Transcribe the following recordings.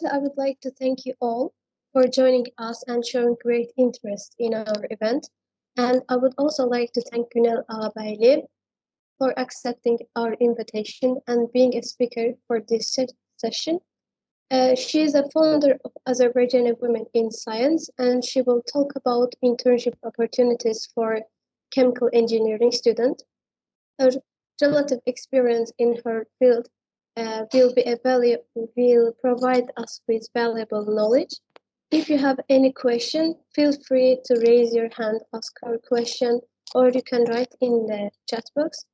First, I would like to thank you all for joining us and showing great interest in our event. And I would also like to thank Gunel Aghabayli for accepting our invitation and being a speaker for this session. She is a founder of Azerbaijani Women in Science, and she will talk about internship opportunities for chemical engineering students. Her relative experience in her field will provide us with valuable knowledge. If you have any question, feel free to raise your hand, ask her question, or you can write in the chat box.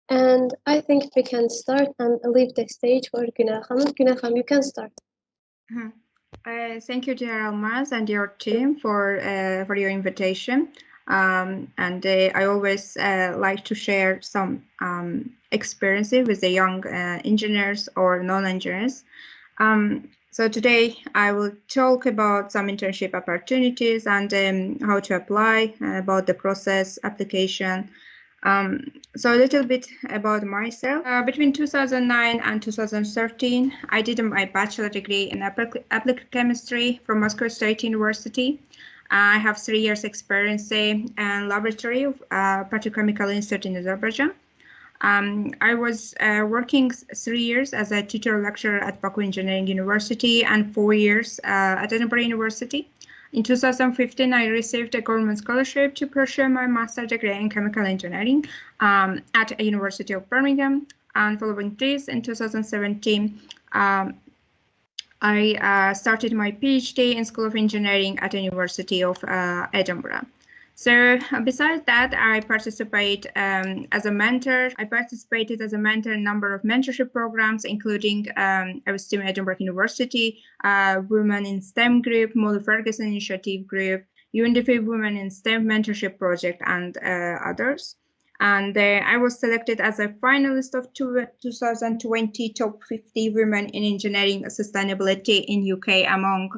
And I think we can start and leave the stage for Gunel Hanım. Gunel Hanım, you can start. Thank you, dear Almaz, and your team for your invitation. I always like to share some experiences with the young engineers or non-engineers. So today I will talk about some internship opportunities and how to apply, about the process, application. So a little bit about myself. Between 2009 and 2013, I did my bachelor degree in applied chemistry from Moscow State University. I have 3 years experience in laboratory of petrochemical institute in Azerbaijan. I was working 3 years as a tutor lecturer at Baku Engineering University and 4 years at Edinburgh University. In 2015, I received a government scholarship to pursue my master's degree in chemical engineering at the University of Birmingham. And following this, in 2017, I started my PhD in School of Engineering at the University of Edinburgh. So besides that, I participate as a mentor. I participated as a mentor in a number of mentorship programs, including I was still at Edinburgh University, Women in STEM group, Model-Ferguson Initiative group, UNDP Women in STEM mentorship project, and others. And I was selected as a finalist of 2020 Top 50 Women in Engineering Sustainability in UK among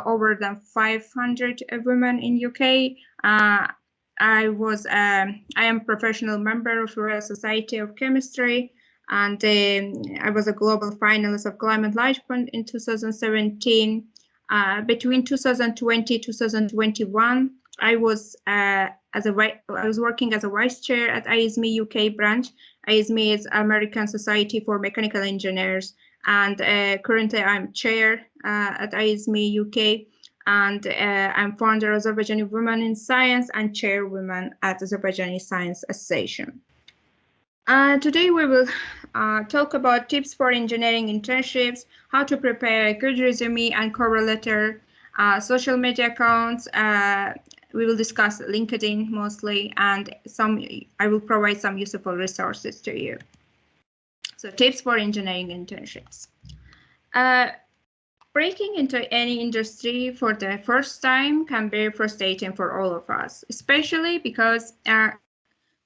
over than 500 women in UK. I am a professional member of Royal Society of Chemistry, and I was a global finalist of Climate Light Fund in 2017. Between 2020 and 2021, I was working as a vice chair at ISME UK branch. ISME is American Society for Mechanical Engineers, and currently I'm chair at ISME UK, and I'm founder of Azerbaijani Women in Science and chairwoman at Azerbaijani Science Association. Today we will talk about tips for engineering internships, how to prepare a good resume and cover letter, social media accounts. We will discuss LinkedIn mostly, and I will provide some useful resources to you. So tips for engineering internships. Breaking into any industry for the first time can be frustrating for all of us, especially because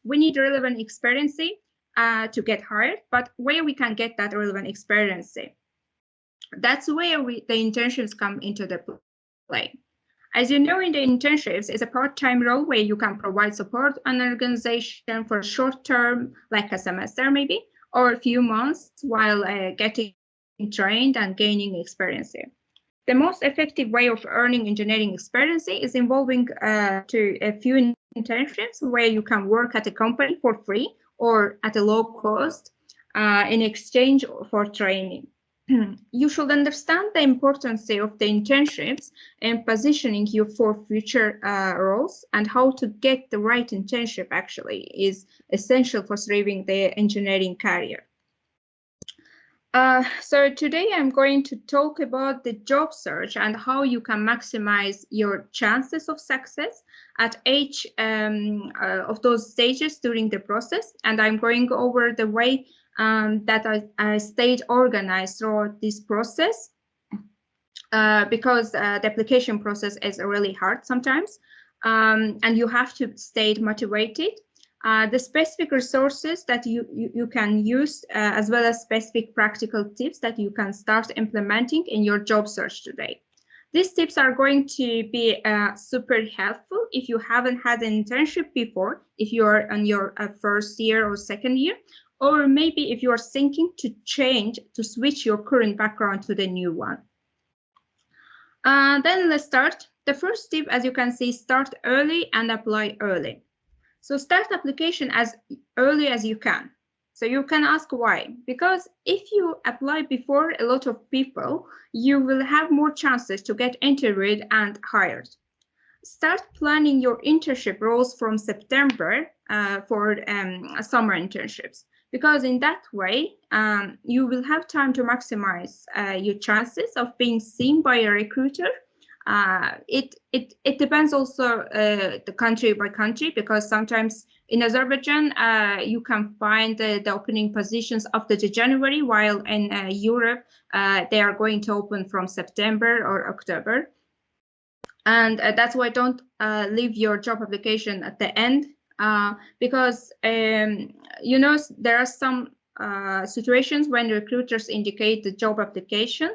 we need relevant experience to get hired, but where we can get that relevant experience, that's where the internships come into the play. As you know, in the internships is a part-time role where you can provide support an organization for short term, like a semester maybe, or a few months while getting trained and gaining experience. The most effective way of earning engineering experience is involving to a few internships where you can work at a company for free or at a low cost in exchange for training. You should understand the importance of the internships and positioning you for future roles, and how to get the right internship actually is essential for thriving the engineering career. So today I'm going to talk about the job search and how you can maximize your chances of success at each of those stages during the process. And I'm going over the way that I stayed organized throughout this process because the application process is really hard sometimes, and you have to stay motivated. The specific resources that you can use, as well as specific practical tips that you can start implementing in your job search today. These tips are going to be super helpful if you haven't had an internship before, if you are on your first year or second year, or maybe if you are thinking to switch your current background to the new one. Then let's start. The first tip, as you can see, start early and apply early. So start application as early as you can. So you can ask why. Because if you apply before a lot of people, you will have more chances to get interviewed and hired. Start planning your internship roles from September for summer internships, because in that way you will have time to maximize your chances of being seen by a recruiter. It depends also the country by country, because sometimes in Azerbaijan you can find the opening positions after the January, while in Europe they are going to open from September or October. And that's why don't leave your job application at the end, because you know, there are some situations when recruiters indicate the job application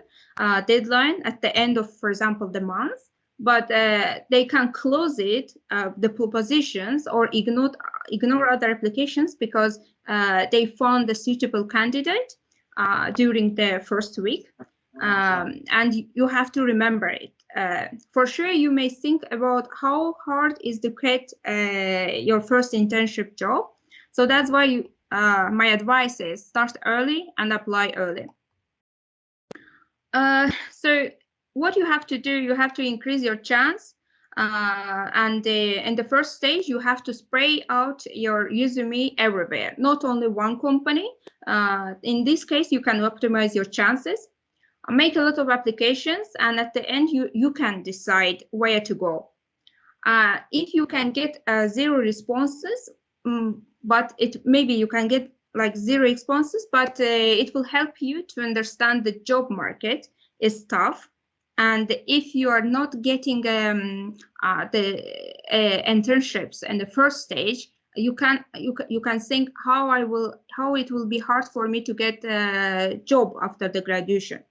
deadline at the end of, for example, the month, but they can close it, the positions, or ignore other applications because they found a suitable candidate during the first week. And you have to remember it. For sure, you may think about how hard is to get your first internship job. So that's why my advice is start early and apply early. So what you have to do, you have to increase your chance. And in the first stage, you have to spray out your resume everywhere, not only one company. In this case, you can optimize your chances. Make a lot of applications, and at the end you can decide where to go. If you can get 0 responses, but maybe you can get like 0 responses, but it will help you to understand the job market is tough. And if you are not getting the internships in the first stage, you can think how it will be hard for me to get a job after the graduation.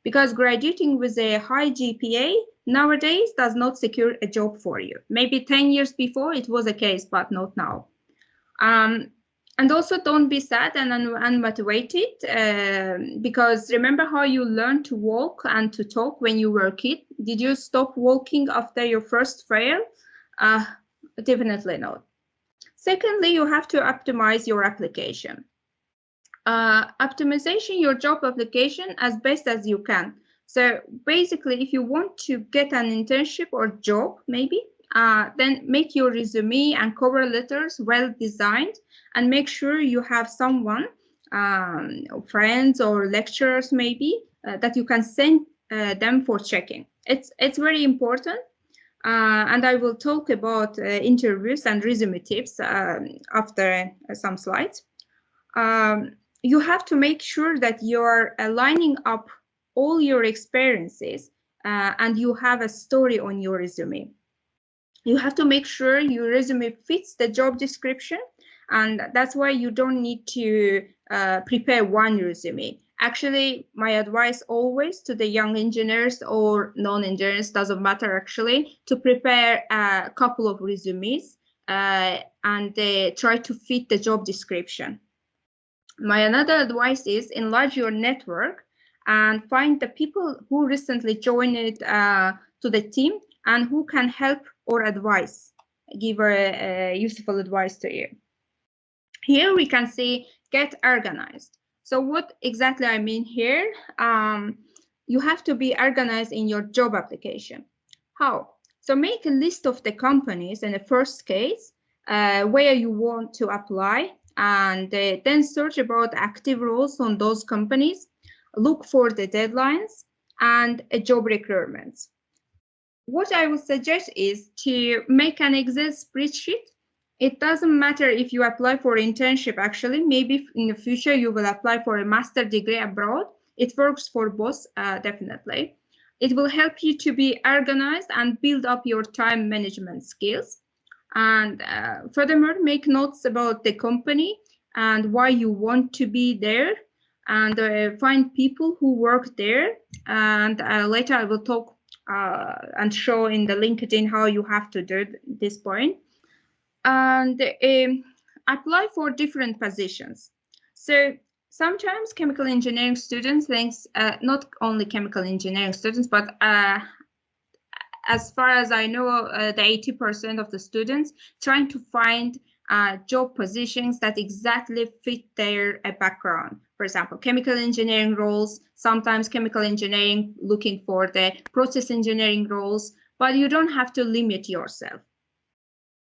Because graduating with a high GPA nowadays does not secure a job for you. Maybe 10 years before it was a case, but not now. And also don't be sad and unmotivated, because remember how you learned to walk and to talk when you were a kid? Did you stop walking after your first fail? Definitely not. Secondly, you have to optimize your application. Optimization your job application as best as you can. So basically, if you want to get an internship or job, maybe, then make your resume and cover letters well designed, and make sure you have someone, friends or lecturers maybe, that you can send them for checking. It's very important. And I will talk about interviews and resume tips after some slides. You have to make sure that you're lining up all your experiences and you have a story on your resume. You have to make sure your resume fits the job description, and that's why you don't need to prepare one resume. Actually, my advice always to the young engineers or non-engineers, doesn't matter actually, to prepare a couple of resumes and try to fit the job description. My another advice is enlarge your network and find the people who recently joined to the team and who can help or advise, give useful advice to you. Here we can see get organized. So what exactly I mean here? You have to be organized in your job application. How? So make a list of the companies in the first case where you want to apply, and then search about active roles on those companies, look for the deadlines and job requirements. What I would suggest is to make an Excel spreadsheet. It doesn't matter if you apply for internship, actually, maybe in the future you will apply for a master degree abroad. It works for both, definitely. It will help you to be organized and build up your time management skills. And furthermore, make notes about the company and why you want to be there, and find people who work there. And later I will talk and show in the LinkedIn how you have to do this point. And apply for different positions. So sometimes chemical engineering students think, not only chemical engineering students, but as far as I know, the 80% of the students trying to find job positions that exactly fit their background. For example, chemical engineering roles, sometimes chemical engineering looking for the process engineering roles, but you don't have to limit yourself.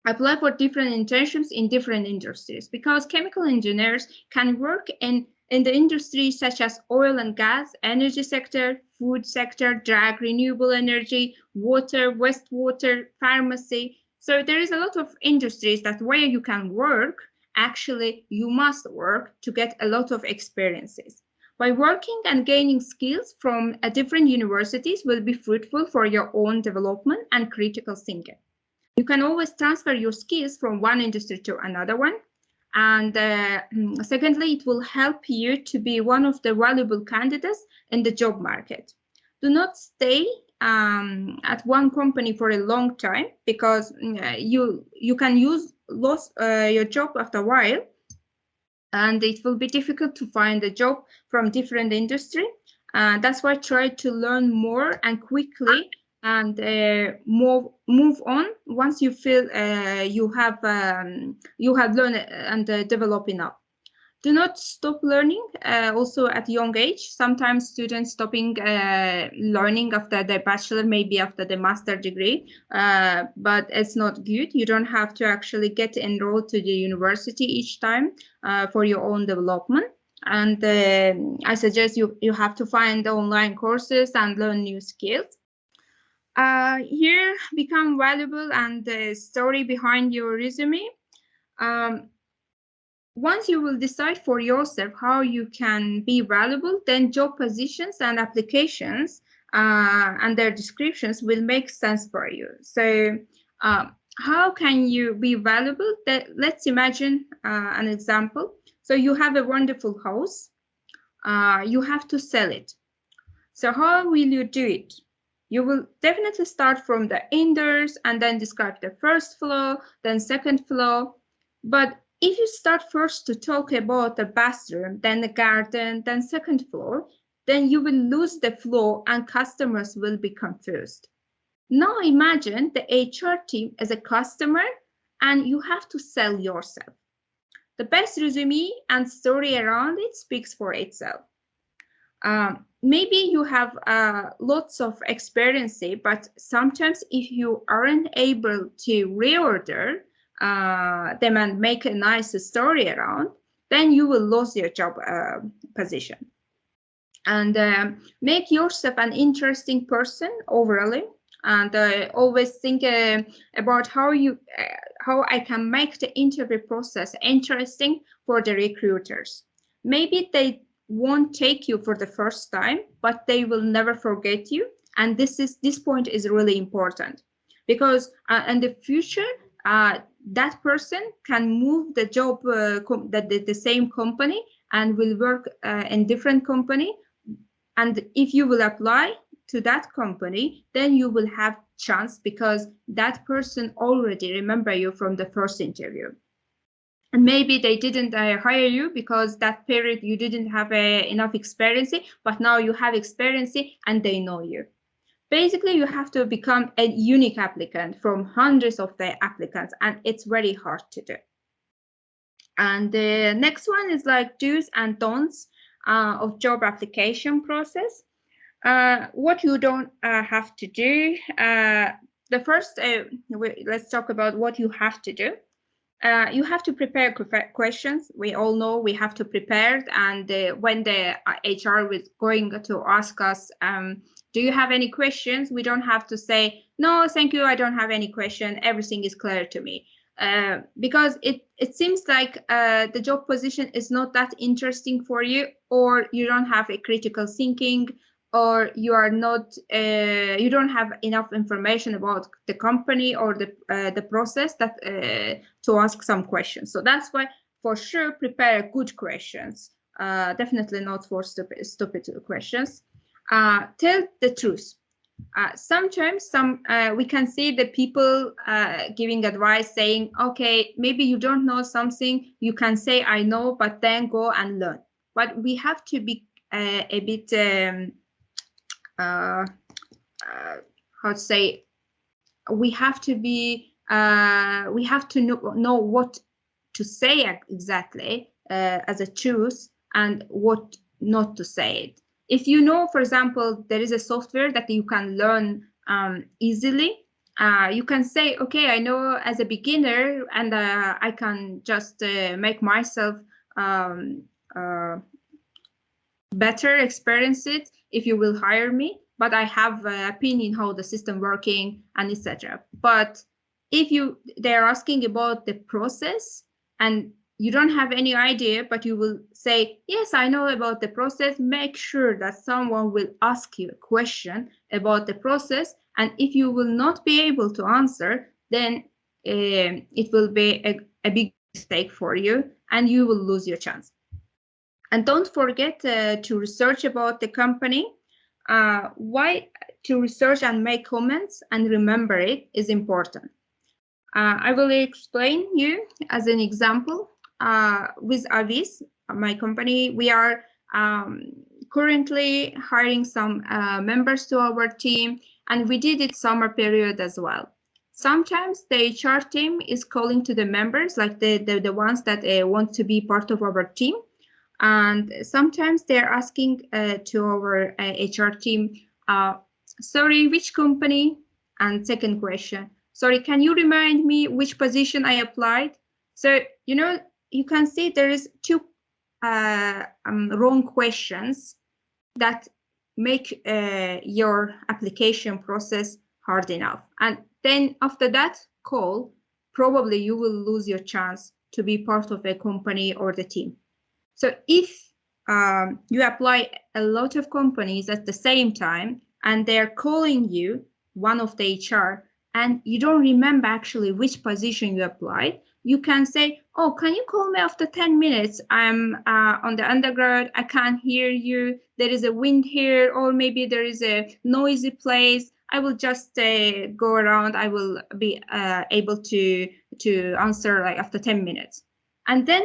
Apply for different internships in different industries, because chemical engineers can work in the industries such as oil and gas, energy sector, food sector, drug, renewable energy, water, wastewater, pharmacy. So there is a lot of industries that where you can work, actually you must work to get a lot of experiences. By working and gaining skills from different universities will be fruitful for your own development and critical thinking. You can always transfer your skills from one industry to another one. And secondly, it will help you to be one of the valuable candidates in the job market. Do not stay at one company for a long time, because you can lose your job after a while, and it will be difficult to find a job from different industry. That's why try to learn more and quickly, and move on once you feel you have learned and developed enough. Do not stop learning also at young age. Sometimes students stopping learning after the bachelor, maybe after the master degree, but it's not good. You don't have to actually get enrolled to the university each time for your own development. And I suggest you have to find online courses and learn new skills. Here become valuable and the story behind your resume. Once you will decide for yourself how you can be valuable, then job positions and applications and their descriptions will make sense for you. So how can you be valuable? Let's imagine an example. So you have a wonderful house. You have to sell it. So how will you do it? You will definitely start from the indoors and then describe the first floor, then second floor. But if you start first to talk about the bathroom, then the garden, then second floor, then you will lose the flow and customers will be confused. Now imagine the HR team as a customer and you have to sell yourself. The best resume and story around it speaks for itself. Maybe you have lots of experience, but sometimes if you aren't able to reorder them and make a nice story around, then you will lose your job position. And make yourself an interesting person overall, and always think about how I can make the interview process interesting for the recruiters. Maybe they won't take you for the first time, but they will never forget you. And this point is really important, because in the future, that person can move the job the same company and will work in different company. And if you will apply to that company, then you will have chance, because that person already remember you from the first interview. And maybe they didn't hire you because that period you didn't have enough experience, but now you have experience and they know you. Basically, you have to become a unique applicant from hundreds of the applicants, and it's very hard to do. And the next one is like do's and don'ts of job application process. What you don't have to do. The first, let's talk about what you have to do. You have to prepare questions. We all know we have to prepare, and when the HR is going to ask us, do you have any questions? We don't have to say, no, thank you, I don't have any question, everything is clear to me. Because it seems like the job position is not that interesting for you, or you don't have a critical thinking, or you are not, you don't have enough information about the company or the process that to ask some questions. So that's why, for sure, prepare good questions. Definitely not for stupid questions. Tell the truth. Sometimes we can see the people giving advice saying, okay, maybe you don't know something, you can say I know, but then go and learn. But we have to be a bit how to say, we have to be we have to know what to say exactly as a truth and what not to say it. If you know, for example, there is a software that you can learn easily, you can say, okay, I know as a beginner, and I can just make myself better experience it if you will hire me, but I have an opinion how the system working and etc. But if they're asking about the process and you don't have any idea, but you will say, yes, I know about the process, make sure that someone will ask you a question about the process. And if you will not be able to answer, then it will be a big mistake for you and you will lose your chance. And don't forget to research about the company. Why to research and make comments and remember it is important. I will explain you as an example. With Hobbies, my company, we are currently hiring some members to our team, and we did it summer period as well. Sometimes the HR team is calling to the members, like the ones that want to be part of our team. And sometimes they're asking to our HR team, sorry, which company? And second question, sorry, can you remind me which position I applied? So, you can see there is two wrong questions that make your application process hard enough. And then after that call, probably you will lose your chance to be part of a company or the team. So if you apply a lot of companies at the same time and they're calling you, one of the HR, and you don't remember actually which position you applied, you can say, oh, can you call me after 10 minutes? I'm on the undergrad, I can't hear you, there is a wind here, or maybe there is a noisy place. I will just go around, I will be able to answer like after 10 minutes. And then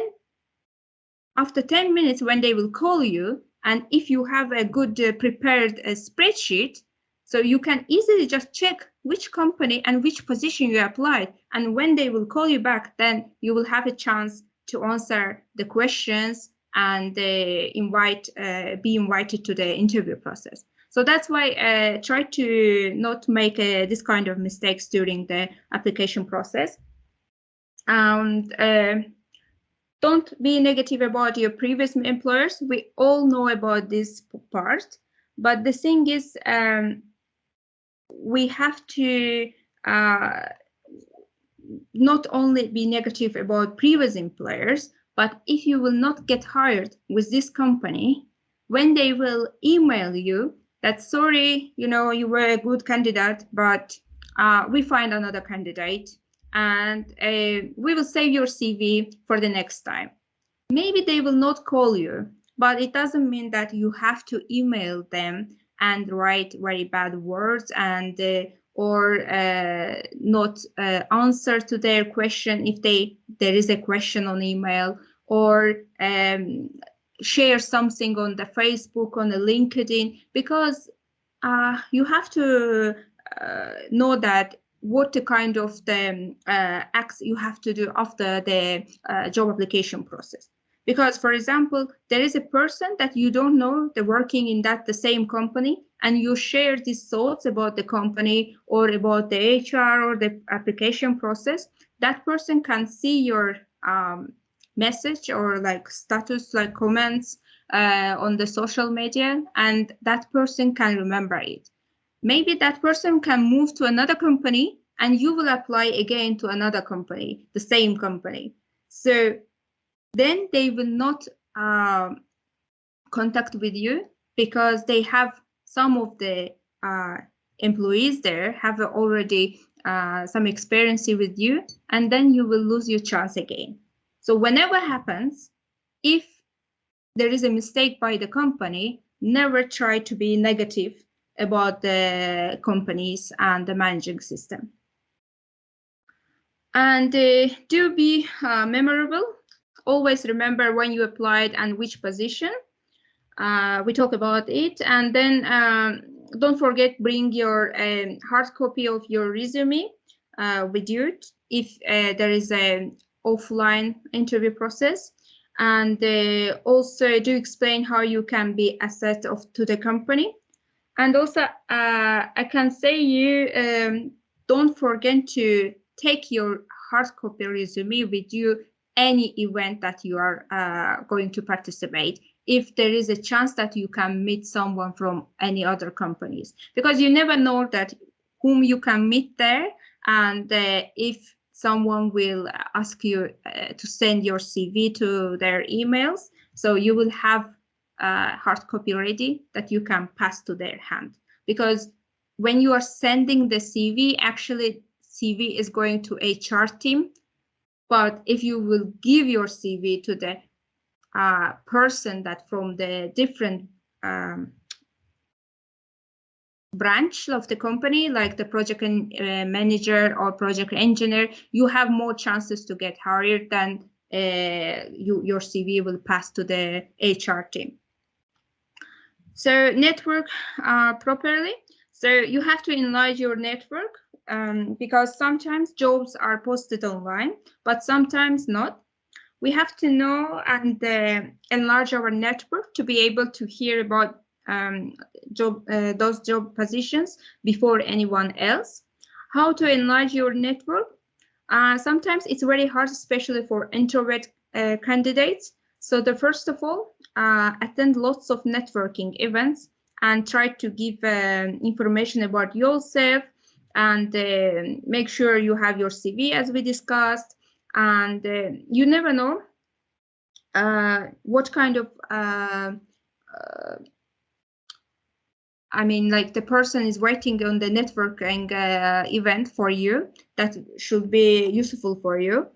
after 10 minutes, when they will call you, and if you have a good prepared spreadsheet, so you can easily just check which company and which position you applied. And when they will call you back, then you will have a chance to answer the questions and be invited to the interview process. So that's why try to not make this kind of mistakes during the application process. And don't be negative about your previous employers. We all know about this part, but the thing is, we have to not only be negative about previous employers, but if you will not get hired with this company, when they will email you that, sorry, you were a good candidate, but we find another candidate, and we will save your CV for the next time. Maybe they will not call you, but it doesn't mean that you have to email them and write very bad words and or not answer to their question if there is a question on email, or share something on the Facebook, on the LinkedIn, because you have to know that what the kind of the acts you have to do after the job application process. Because, for example, there is a person that you don't know, they're working in the same company, and you share these thoughts about the company or about the HR or the application process. That person can see your message or like status, like comments on the social media, and that person can remember it. Maybe that person can move to another company and you will apply again to another company, the same company. So then they will not contact with you because they have some of the employees there have already some experience with you, and then you will lose your chance again. So whenever happens, if there is a mistake by the company, never try to be negative about the companies and the managing system. And do be memorable. Always remember when you applied and which position. We talk about it. And then don't forget, bring your hard copy of your resume with you if there is an offline interview process. And also do explain how you can be asset to the company. And also I can say you don't forget to take your hard copy resume with you any event that you are going to participate, if there is a chance that you can meet someone from any other companies, because you never know that whom you can meet there, and if someone will ask you to send your CV to their emails, so you will have hard copy ready that you can pass to their hand. Because when you are sending the CV, actually CV is going to HR team, but if you will give your CV to the person that from the different branch of the company, like the project manager or project engineer, you have more chances to get hired than your CV will pass to the HR team. So network properly. So you have to enlarge your network because sometimes jobs are posted online, but sometimes not. We have to know and enlarge our network to be able to hear about those job positions before anyone else. How to enlarge your network? Sometimes it's very hard, especially for introvert candidates. So first of all, attend lots of networking events and try to give information about yourself, and make sure you have your CV as we discussed. And you never know what kind of I mean, like the person is waiting on the networking event for you that should be useful for you.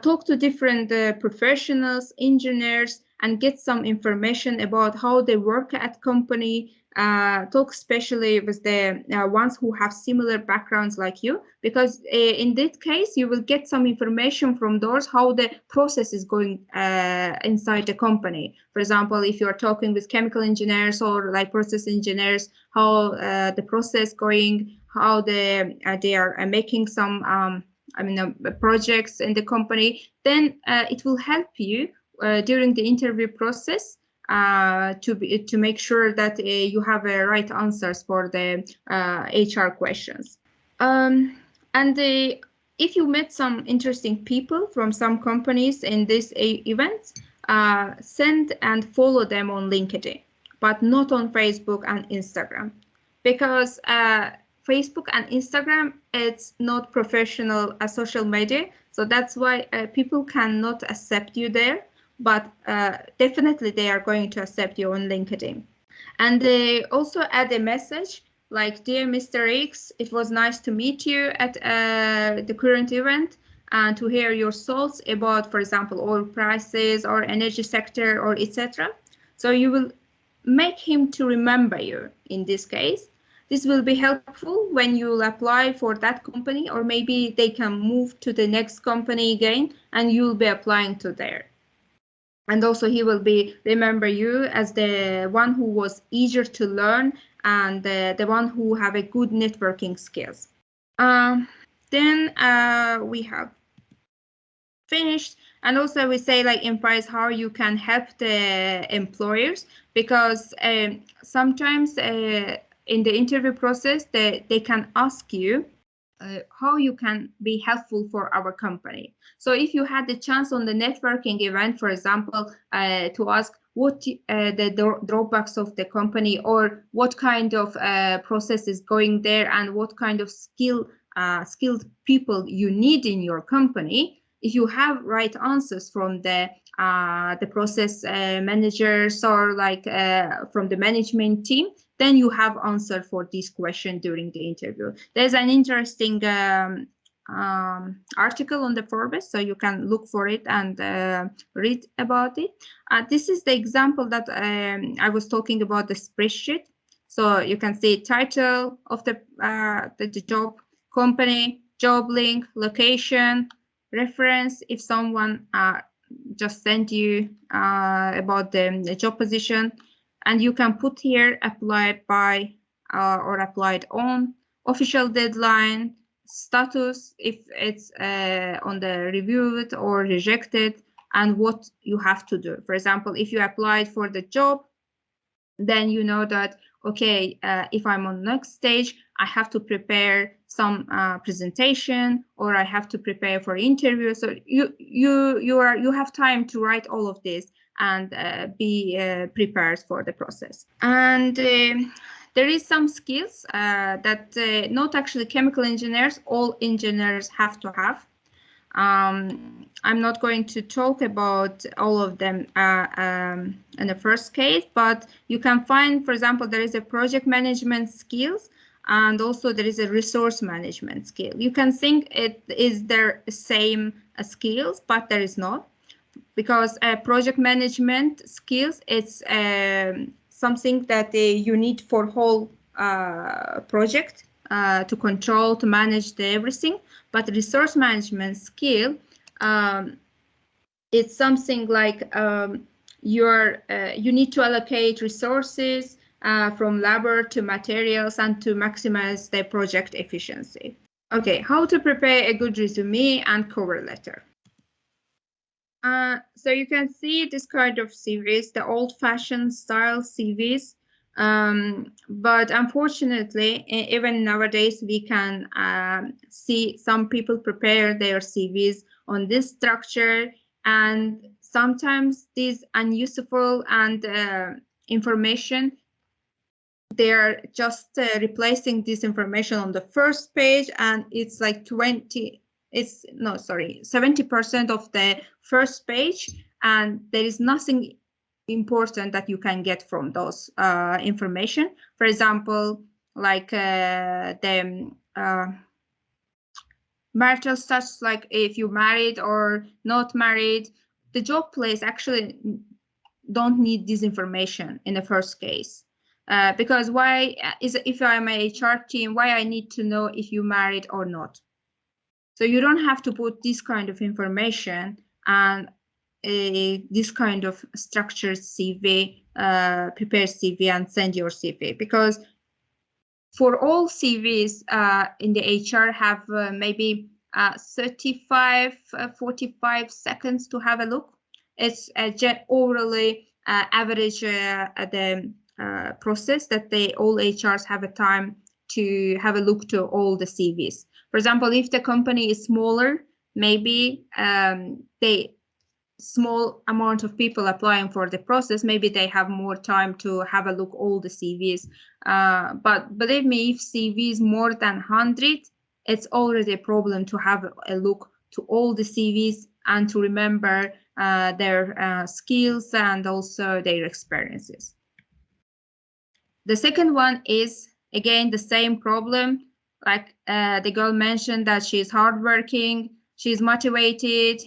Talk to different professionals, engineers, and get some information about how they work at company. Talk especially with the ones who have similar backgrounds like you, because in that case, you will get some information from those how the process is going inside the company. For example, if you are talking with chemical engineers or like process engineers, how the process going, how they are making some projects in the company, then it will help you during the interview process to make sure that you have right answers for the HR questions. If you met some interesting people from some companies in this event, send and follow them on LinkedIn, but not on Facebook and Instagram, because Facebook and Instagram, it's not professional social media, so that's why people cannot accept you there, but definitely they are going to accept you on LinkedIn. And they also add a message like, "Dear Mr. X, it was nice to meet you at the current event and to hear your thoughts about, for example, oil prices or energy sector or etc." So you will make him to remember you in this case. This will be helpful when you apply for that company, or maybe they can move to the next company again and you'll be applying to there. And also he will remember you as the one who was eager to learn and the one who have a good networking skills. Then we have finished, and also we say like emphasize how you can help the employers, because sometimes in the interview process they can ask you how you can be helpful for our company. So if you had the chance on the networking event, for example, to ask what the drawbacks of the company, or what kind of process is going there, and what kind of skilled people you need in your company, if you have right answers from the process managers or like from the management team, then you have answer for this question during the interview. There's an interesting article on the Forbes, so you can look for it and read about it. This is the example that I was talking about, the spreadsheet. So you can see title of the job, company, job link, location, reference if someone just sent you about the job position, and you can put here applied by or applied on, official deadline, status if it's on the reviewed or rejected, and what you have to do. For example, if you applied for the job, then you know that, okay, if I'm on the next stage, I have to prepare some presentation, or I have to prepare for interview. So you have time to write all of this and be prepared for the process. And there is some skills that not actually chemical engineers, all engineers have to have. I'm not going to talk about all of them in the first case, but you can find, for example, there is a project management skills, and also there is a resource management skill. You can think it is their same skills, but there is not, because project management skills, it's something that you need for whole project to control, to manage everything. But resource management skill, it's something like you need to allocate resources from labor to materials and to maximize the project efficiency. Okay, how to prepare a good resume and cover letter. So you can see this kind of CVs, the old-fashioned style CVs. But unfortunately, even nowadays, we can see some people prepare their CVs on this structure, and sometimes these unuseful and information, they are just replacing this information on the first page, and it's like 70% of the first page, and there is nothing important that you can get from those information. For example, like the marital status, like if you married or not married. The job place actually don't need this information in the first case. Because why is, if I'm a HR team, why I need to know if you married or not? So you don't have to put this kind of information and this kind of structured CV, prepare CV and send your CV, because for all CVs in the HR have maybe 35, 45 seconds to have a look. It's overly average the process that all HRs have a time to have a look to all the CVs. For example, if the company is smaller, maybe small amount of people applying for the process, maybe they have more time to have a look all the CVs. But believe me, if CVs more than 100, it's already a problem to have a look to all the CVs and to remember their skills and also their experiences. The second one is, again, the same problem. Like the girl mentioned that she's hardworking, she's motivated,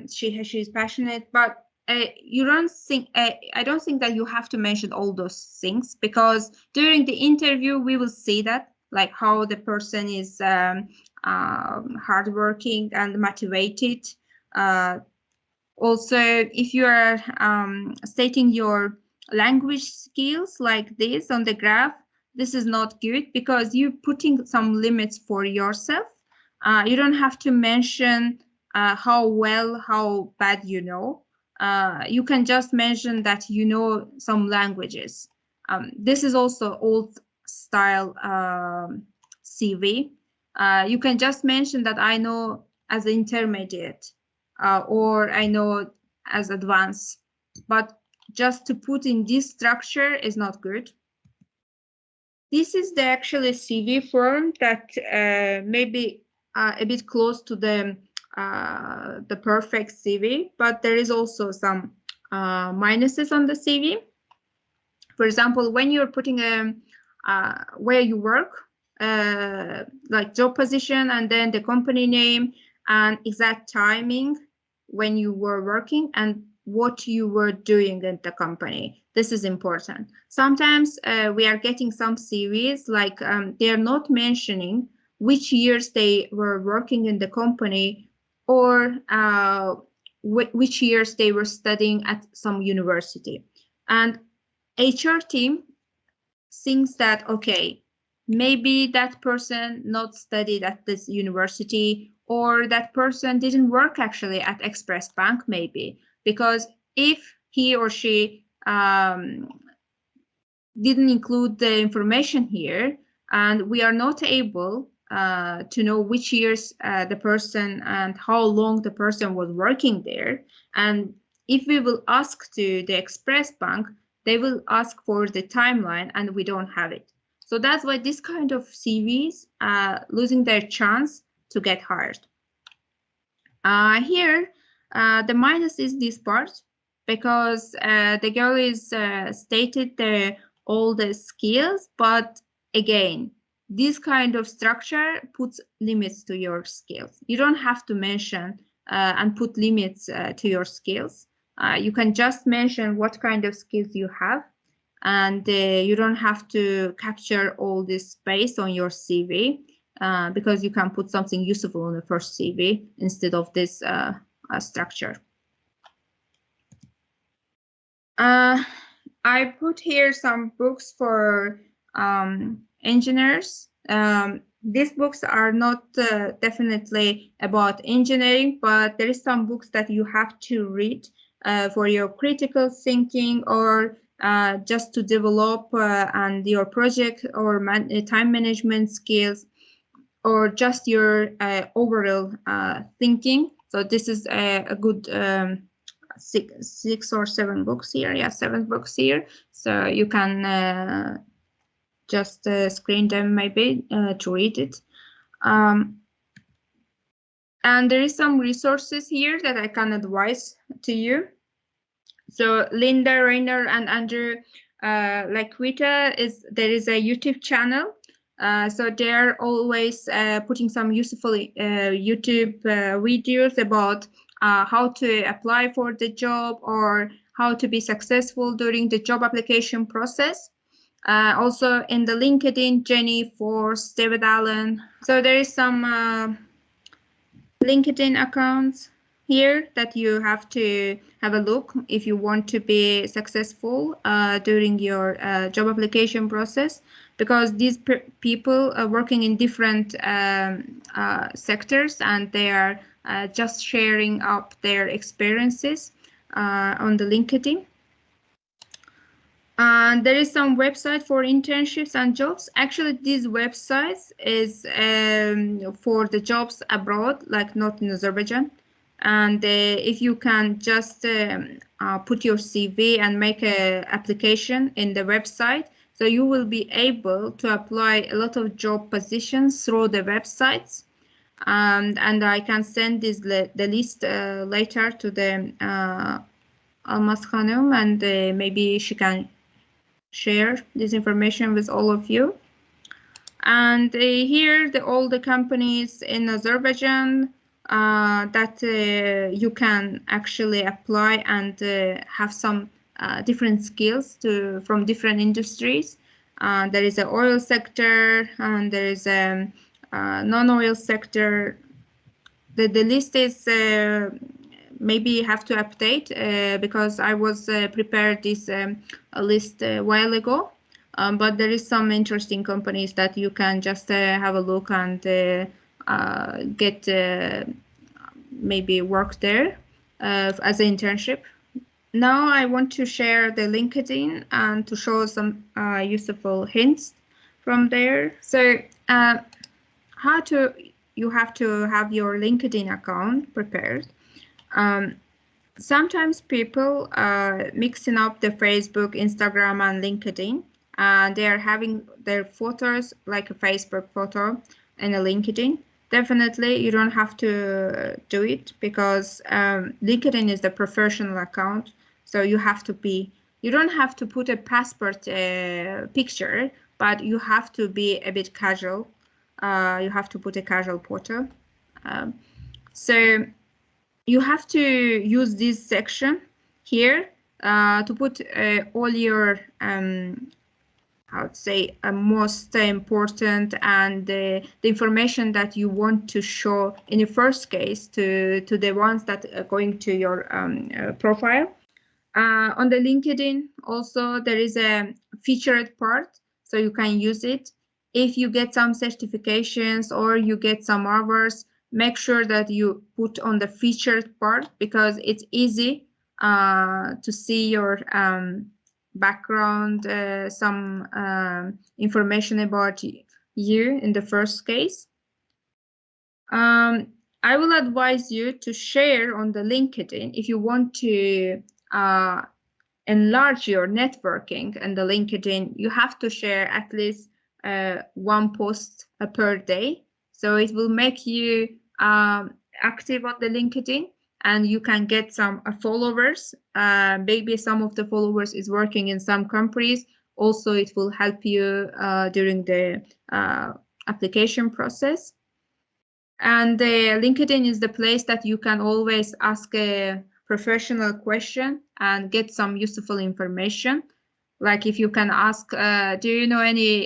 she's passionate, but you don't think, I don't think that you have to mention all those things, because during the interview we will see that, like how the person is hardworking and motivated. Also, if you are stating your language skills like this on the graph, this is not good, because you're putting some limits for yourself. You don't have to mention how well, how bad you know. You can just mention that you know some languages. This is also old style CV. You can just mention that I know as intermediate, or I know as advanced, but just to put in this structure is not good. This is the actual CV form that may be a bit close to the perfect CV, but there is also some minuses on the CV. For example, when you're putting where you work, like job position, and then the company name and exact timing when you were working and what you were doing in the company. This is important. Sometimes we are getting some CVs like they're not mentioning which years they were working in the company, or which years they were studying at some university. And HR team thinks that, okay, maybe that person not studied at this university, or that person didn't work actually at Express Bank, maybe, because if he or she didn't include the information here, and we are not able to know which years the person and how long the person was working there. And if we will ask to the Express Bank, they will ask for the timeline, and we don't have it. So that's why this kind of CVs losing their chance to get hired. Here, the minus is this part, because the girl is stated all the skills, but again, this kind of structure puts limits to your skills. You don't have to mention and put limits to your skills. You can just mention what kind of skills you have, and you don't have to capture all this space on your CV, because you can put something useful on the first CV instead of this structure. I put here some books for engineers. These books are not definitely about engineering, but there is some books that you have to read for your critical thinking, or just to develop and your project or time management skills, or just your overall thinking. So this is a good six or seven books here. Yeah, 7 books here. So you can just screen them maybe to read it. And there is some resources here that I can advise to you. So Linda, Raynier, and Andrew LaCivita, there is a YouTube channel. So they're always putting some useful YouTube videos about how to apply for the job, or how to be successful during the job application process. Also in the LinkedIn, Jenny Force, David Allen. So there is some LinkedIn accounts here that you have to have a look if you want to be successful during your job application process, because these people are working in different sectors, and they are just sharing up their experiences on the LinkedIn. And there is some website for internships and jobs. Actually, these websites is for the jobs abroad, like not in Azerbaijan. And if you can just put your CV and make an application in the website, so you will be able to apply a lot of job positions through the websites. And I can send the list later to the Almas Khanum, and maybe she can share this information with all of you. And here all the companies in Azerbaijan that you can actually apply and have some different skills from different industries. There is an oil sector, and there is a non-oil sector. The list is maybe have to update because I was prepared this list a while ago, but there is some interesting companies that you can just have a look and get maybe work there as an internship. Now I want to share the LinkedIn and to show some useful hints from there. So you have to have your LinkedIn account prepared. Sometimes people are mixing up the Facebook, Instagram, and LinkedIn, and they are having their photos like a Facebook photo and a LinkedIn. Definitely, you don't have to do it, because LinkedIn is the professional account. So you don't have to put a passport picture, but you have to be a bit casual. You have to put a casual photo. So you have to use this section here to put all your I would say most important and the information that you want to show in the first case to the ones that are going to your profile. On the LinkedIn, also there is a featured part, so you can use it. If you get some certifications or you get some hours, make sure that you put on the featured part because it's easy to see your background, some information about you in the first case. I will advise you to share on the LinkedIn if you want to enlarge your networking and the LinkedIn, you have to share at least one post per day. So it will make you active on the LinkedIn and you can get some followers. Maybe some of the followers is working in some countries. Also, it will help you during the application process. And LinkedIn is the place that you can always ask a professional question and get some useful information. Like if you can ask, do you know any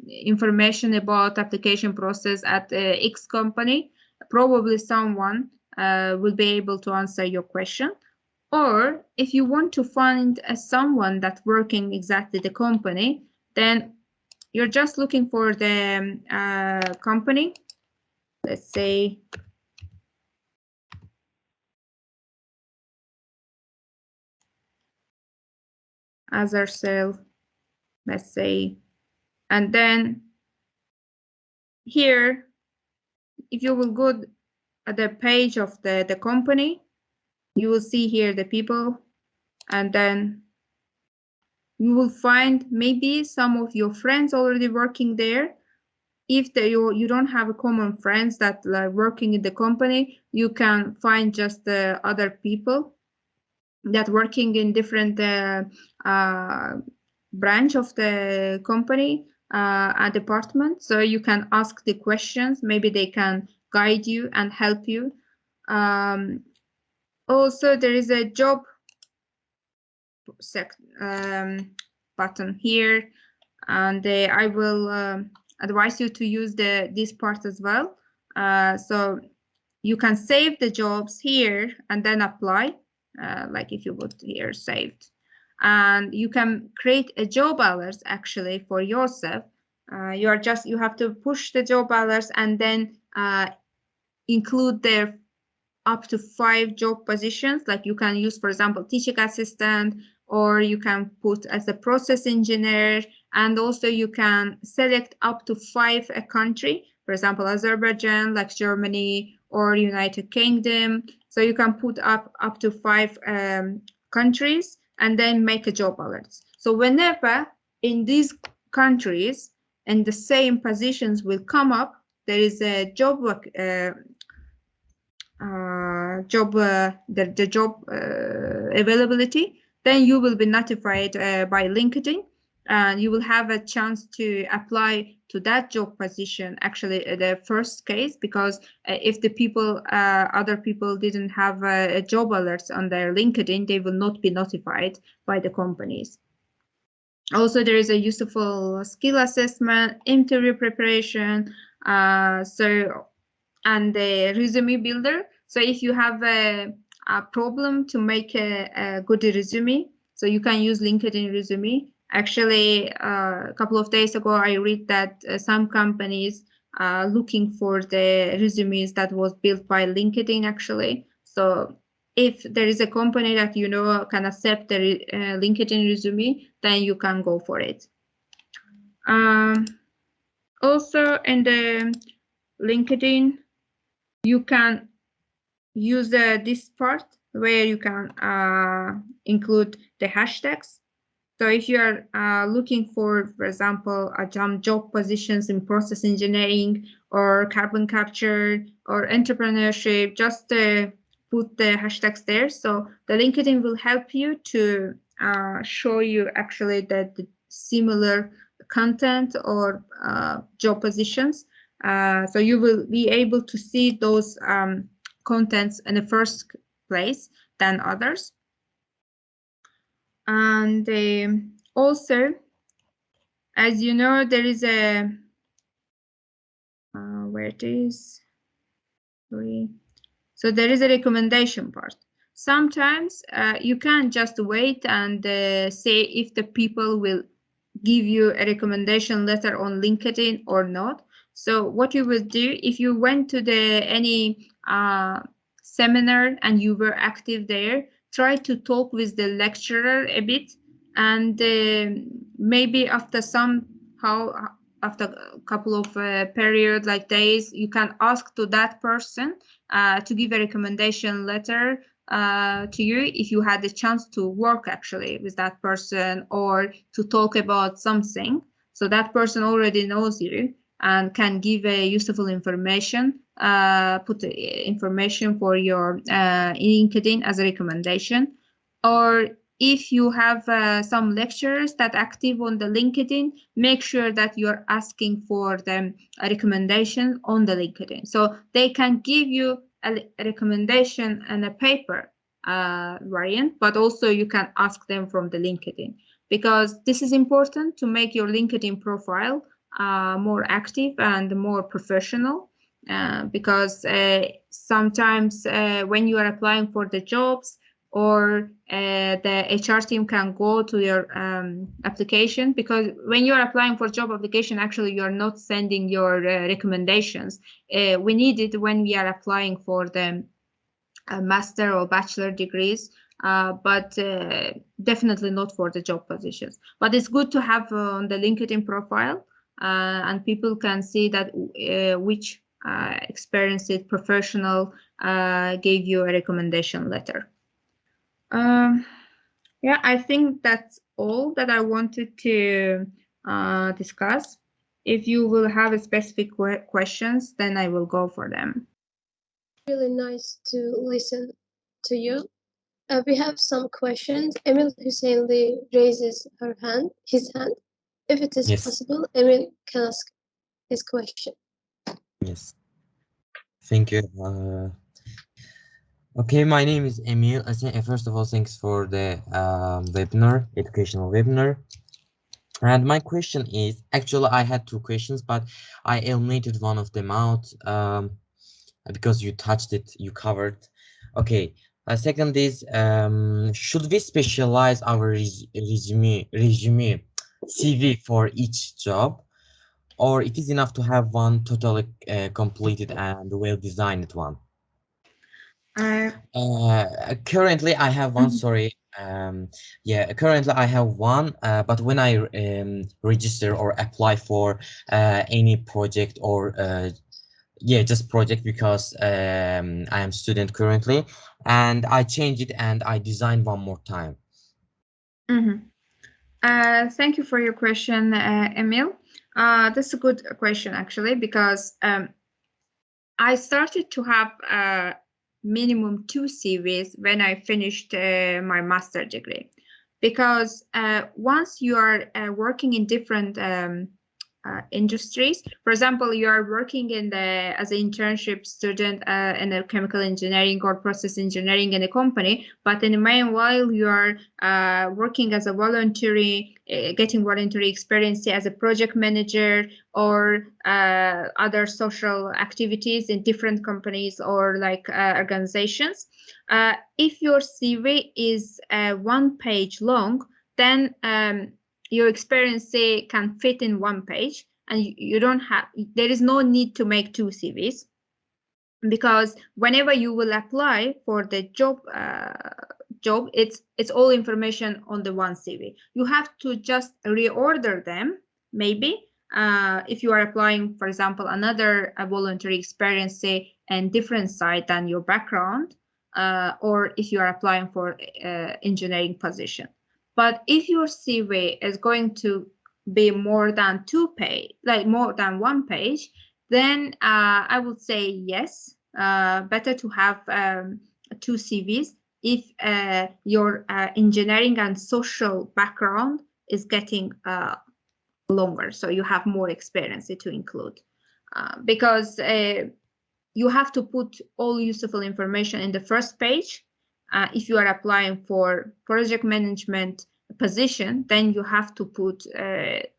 information about application process at X company? Probably someone will be able to answer your question. Or if you want to find someone that's working exactly the company, then you're just looking for the company. Let's say Azercell, let's say, and then here, if you will go at the page of the company, you will see here the people, and then you will find maybe some of your friends already working there. If you don't have a common friends that like working in the company, you can find just the other people that working in different branch of the company department. So you can ask the questions. Maybe they can guide you and help you. Also, there is a job button here, and I will advise you to use this part as well. So you can save the jobs here and then apply. Like if you put here saved, and you can create a job alerts actually for yourself. You have to push the job alerts and then include their up to 5 job positions. Like you can use, for example, teaching assistant, or you can put as a process engineer, and also you can select up to 5 a country, for example, Azerbaijan, like Germany or United Kingdom. So you can put up to 5 countries and then make a job alerts. So whenever in these countries and the same positions will come up, there is a job the job availability, then you will be notified by LinkedIn, and you will have a chance to apply to that job position actually the first case, because if the people other people didn't have a job alerts on their LinkedIn, they will not be notified by the companies. Also, there is a useful skill assessment, interview preparation, and the resume builder. So if you have a problem to make a good resume, so you can use LinkedIn resume. Actually, a couple of days ago, I read that some companies are looking for the resumes that was built by LinkedIn actually. So if there is a company that you know can accept the LinkedIn resume, then you can go for it. Also in the LinkedIn, you can use this part where you can include the hashtags. So if you are looking for example, some job positions in process engineering or carbon capture or entrepreneurship, just put the hashtags there. So the LinkedIn will help you to show you actually the similar content or job positions. So you will be able to see those contents in the first place than others. And also, as you know, there is a where it is. So there is a recommendation part. sometimes you can just wait and say if the people will give you a recommendation letter on LinkedIn or not. So what you will do if you went to any seminar and you were active there, try to talk with the lecturer a bit, and maybe after a couple of period like days, you can ask to that person to give a recommendation letter to you if you had the chance to work actually with that person or to talk about something. So that person already knows you and can give a useful information, put information for your LinkedIn as a recommendation. Or if you have some lecturers that active on the LinkedIn, make sure that you're asking for them a recommendation on the LinkedIn. So they can give you a recommendation and a paper variant, but also you can ask them from the LinkedIn, because this is important to make your LinkedIn profile more active and more professional, because sometimes when you are applying for the jobs, or the HR team can go to your application, because when you are applying for job application, actually you are not sending your recommendations. We need it when we are applying for the master or bachelor degrees, but definitely not for the job positions. But it's good to have on the LinkedIn profile, and people can see that which experienced professional gave you a recommendation letter. Yeah, I think that's all that I wanted to discuss. If you will have a specific questions, then I will go for them. Really nice to listen to you. We have some questions. Emil Hüseyinli raises his hand. If it is possible, Emil can ask his question. Yes. Thank you. Okay, my name is Emil. First of all, thanks for the webinar, educational webinar. And my question is, actually, I had two questions, but I eliminated one of them out because you touched it, you covered. Okay. Second is, should we specialize our resume CV for each job, or it is enough to have one totally completed and well-designed one? Currently I have one, sorry. Currently I have one, but when I register or apply for any project or just project, because I am student currently, and I change it and I design one more time. Thank you for your question, Emil. That's a good question actually, because I started to have minimum 2 CVs when I finished my master degree, because once you are working in different industries, for example, you are working as an internship student in a chemical engineering or process engineering in a company, but in the meanwhile you are working as a voluntary, getting voluntary experience as a project manager or other social activities in different companies or like organizations. If your CV is 1 page long, then your experience can fit in 1 page, and there is no need to make 2 CVs, because whenever you will apply for the job, it's all information on the 1 CV. You have to just reorder them, maybe, if you are applying, for example, another voluntary experience, and different site than your background, or if you are applying for engineering position. But if your CV is going to be more than 2 page, like more than 1 page, then I would say yes, better to have 2 CVs if your engineering and social background is getting longer, so you have more experience to include, because you have to put all useful information in the first page. If you are applying for project management position, then you have to put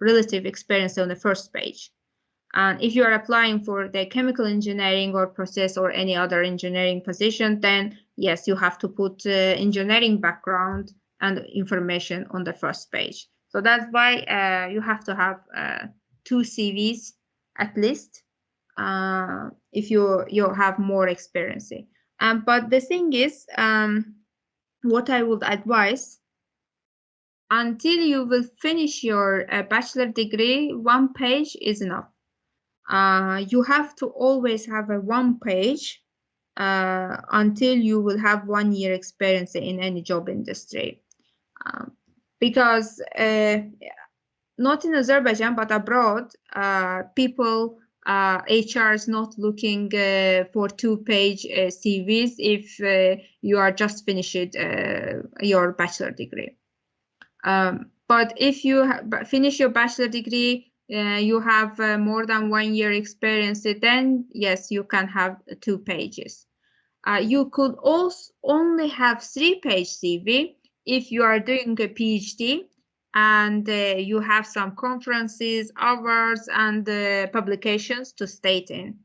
relative experience on the first page. And if you are applying for the chemical engineering or process or any other engineering position, then yes, you have to put engineering background and information on the first page. So that's why you have to have 2 CVs at least if you have more experience. But the thing is, what I would advise, until you will finish your bachelor degree, 1 page is enough. You have to always have a 1 page until you will have 1 year experience in any job industry. Because not in Azerbaijan, but abroad, people, HR is not looking for 2-page CVs if you are just finished your bachelor degree. But if you finish your bachelor degree, you have more than 1 year experience, then yes, you can have 2 pages. You could also only have 3-page CV if you are doing a PhD and you have some conferences, hours, and publications to state in.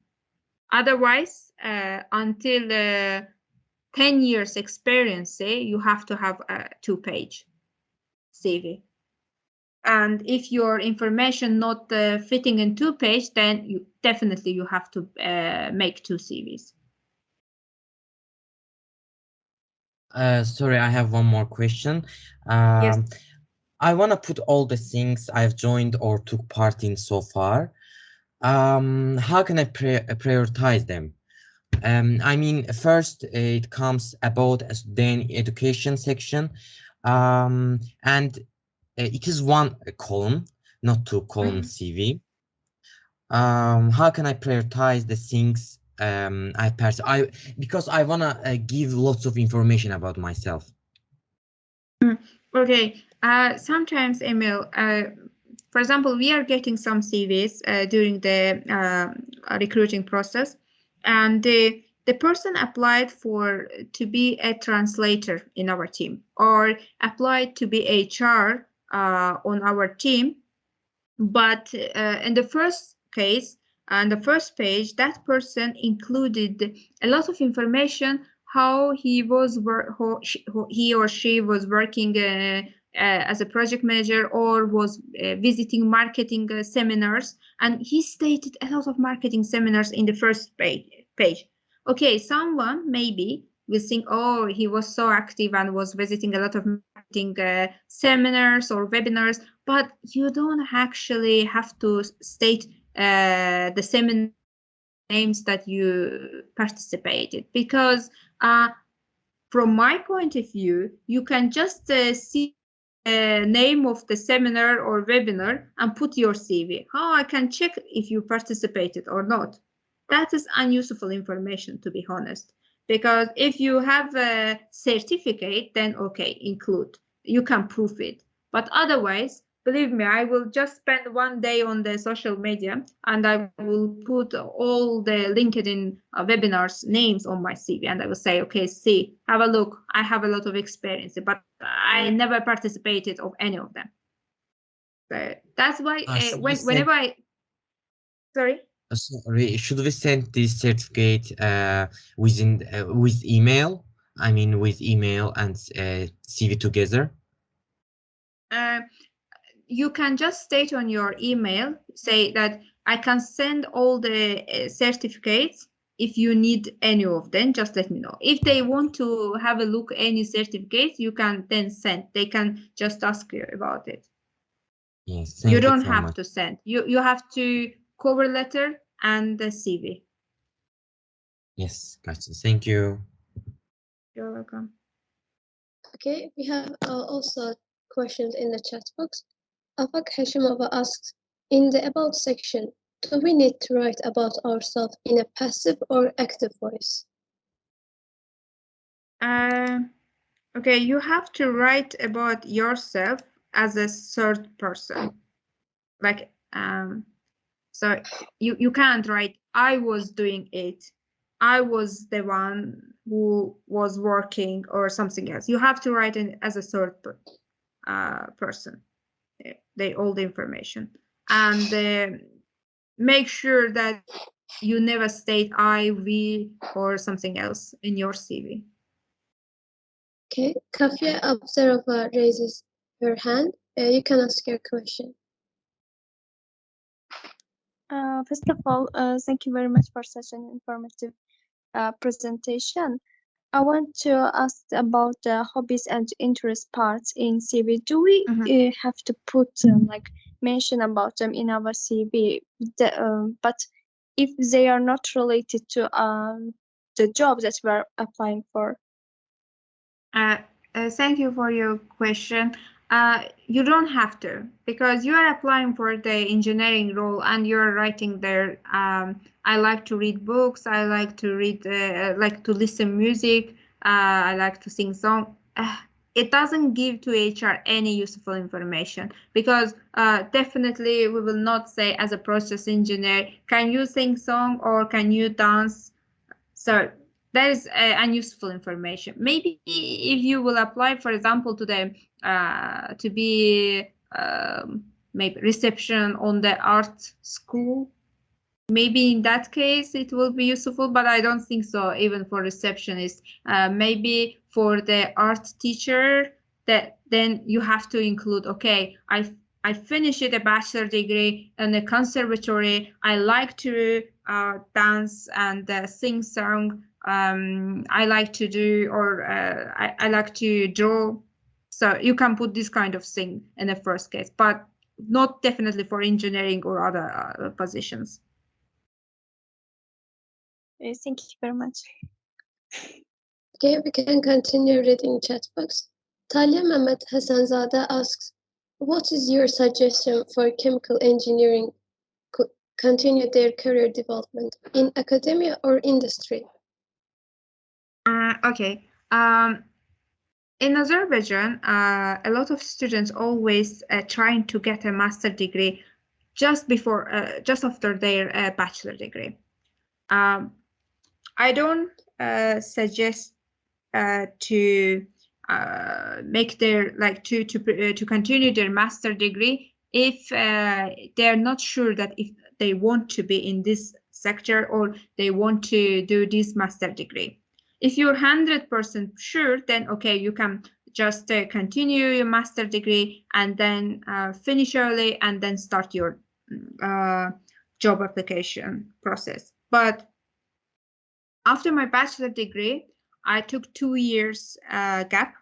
Otherwise, until 10 years experience, you have to have a 2-page CV. And if your information not fitting in 2-page, then you definitely have to make 2 CVs. Sorry, I have one more question. Yes. I want to put all the things I've joined or took part in so far. How can I prioritize them? I mean, first it comes about then education section, and it is 1 column, not 2 column CV. How can I prioritize the things because I wanna give lots of information about myself. Okay. Sometimes, Emil, for example, we are getting some CVs during the recruiting process, and the person applied to be a translator in our team, or applied to be HR on our team. But in the first case, on the first page, that person included a lot of information how he or she was working as a project manager, or was visiting marketing seminars, and he stated a lot of marketing seminars in the first page. Okay, someone maybe will think, oh, he was so active and was visiting a lot of marketing seminars or webinars, but you don't actually have to state the seminar names that you participated, because from my point of view, you can just see the name of the seminar or webinar and put your CV. How I can check if you participated or not? That is unuseful information, to be honest. Because if you have a certificate, then okay, include. You can prove it. But otherwise, believe me, I will just spend 1 day on the social media and I will put all the LinkedIn webinars names on my CV, and I will say, okay, see, have a look. I have a lot of experience, but I never participated of any of them. So that's why whenever I, sorry? Sorry, should we send this certificate with email? I mean, with email and CV together? You can just state on your email, say that I can send all the certificates. If you need any of them, just let me know. If they want to have a look any certificates, you can then send. They can just ask you about it. Yes, thank you don't so have much. to send. You have to cover letter and the CV. Yes, gotcha. Thank you. You're welcome. Okay, we have also questions in the chat box. Afak Hashimova asks, in the About section, do we need to write about ourselves in a passive or active voice? Okay, you have to write about yourself as a third person. Like, so you can't write, I was doing it, I was the one who was working, or something else. You have to write it as a third person, all the information. And make sure that you never state I, we, or something else in your CV. Okay, Kafia Observa raises her hand. You can ask your question. First of all, thank you very much for such an informative presentation. I want to ask about the hobbies and interest parts in CV. Do we have to put like mention about them in our CV? But if they are not related to the job that we're applying for. Thank you for your question. You don't have to, because you are applying for the engineering role and you're writing there. I like to read books. I like to read, like to listen music. I like to sing song. It doesn't give to HR any useful information, because definitely we will not say as a process engineer, can you sing song or can you dance? So that is unuseful information. Maybe if you will apply, for example, to the to be maybe reception on the art school, maybe in that case it will be useful, but I don't think so. Even for receptionist, maybe for the art teacher, that then you have to include, okay, I finished a bachelor degree in a conservatory. I like to dance and sing song. I like to do, or I like to draw. So you can put this kind of thing in the first case, but not definitely for engineering or other positions. Thank you very much. Okay, we can continue reading chat box. Talia Mehmet Hasanzada asks, what is your suggestion for chemical engineering continue their career development in academia or industry? Okay. In Azerbaijan, a lot of students always trying to get a master degree just before, just after their bachelor degree. I don't suggest to make their to continue their master degree if they're not sure that if they want to be in this sector or they want to do this master degree. If you're 100% sure, then okay, you can just continue your master degree and then finish early and then start your job application process. But after my bachelor degree, I took 2 years gap.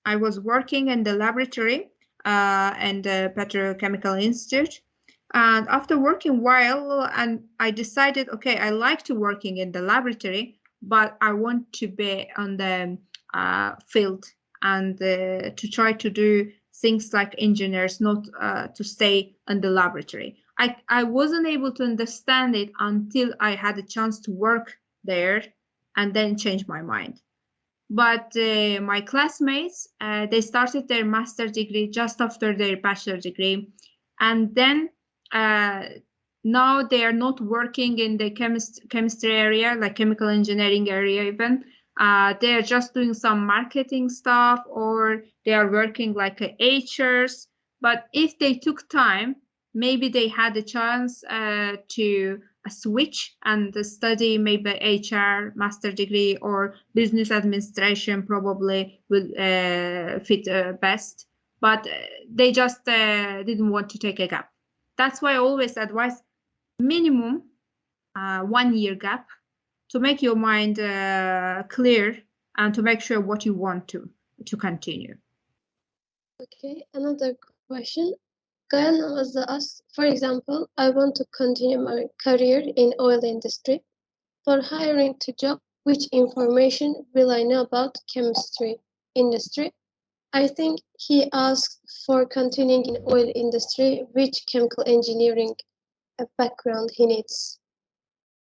I was working in the laboratory and the Petrochemical Institute. And after working a while, and I decided, okay, I like to working in the laboratory, but I want to be on the field and to try to do things like engineers, not to stay in the laboratory. I wasn't able to understand it until I had a chance to work there and then change my mind. But my classmates, they started their master degree just after their bachelor degree. And then now they are not working in the chemistry area, like chemical engineering area even. They are just doing some marketing stuff, or they are working like HRs. But if they took time, maybe they had a chance to switch and study maybe HR master degree or business administration probably will fit best. But they just didn't want to take a gap. That's why I always advise minimum 1 year gap to make your mind clear and to make sure what you want to continue. Okay, another question. Gayan Namazda asks, for example, I want to continue my career in oil industry. For hiring to job, which information will I know about chemistry industry? I think he asked for continuing in oil industry, which chemical engineering background he needs.